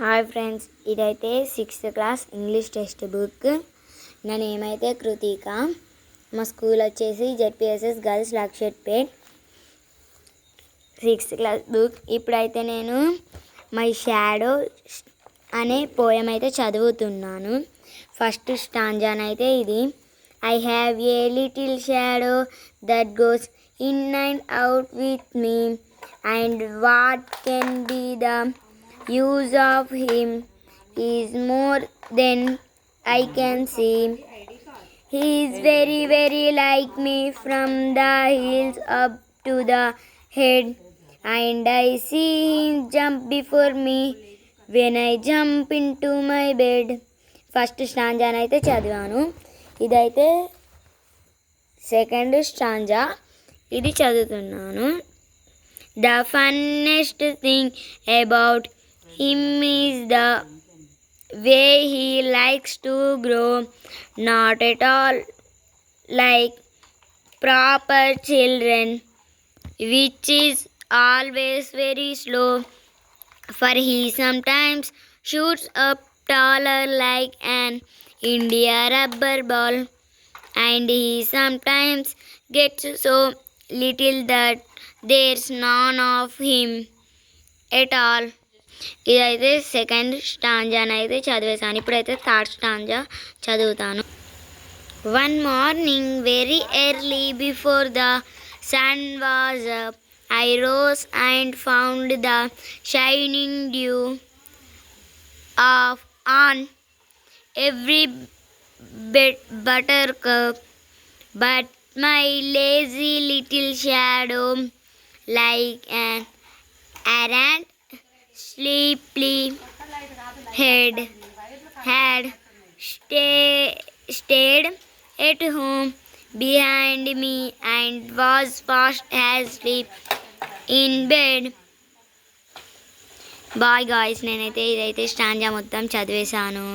Hi friends, ఇదైతే 6th class English text book. నా name అయితే కృతిక. మా స్కూల్ వచ్చేసి ZPSS girls Luxettipet. 6th class book. ఇప్పుడైతే నేను మై షాడో అనే పోయం అయితే చదువుతున్నాను. ఫస్ట్ స్టాంజాన్ అయితే ఇది. I have a little shadow that goes in and out with me, and what can be the use of him is more than I can see. He is very, very like me from the heels up to the head, and I see him jump before me when I jump into my bed. First stanza అయితే చదివాను. ఇదైతే second stanza, ఇది చదువుతున్నాను. The funniest thing about him is the way he likes to grow, not at all like proper children, which is always very slow, for he sometimes shoots up taller like an India rubber ball, and he sometimes gets so little that there's none of him at all. ఇదైతే second stanza అయితే చదివేశాను. ఇప్పుడైతే third stanza చదువుతాను. One morning very early before the sun was up, I rose and found the shining dew of on every buttercup, but my lazy little shadow like an errant sleepy head had stayed at home behind me and was fast asleep in bed. Bye guys, నేనైతే ఇదైతే stanza మొత్తం చదివేశాను.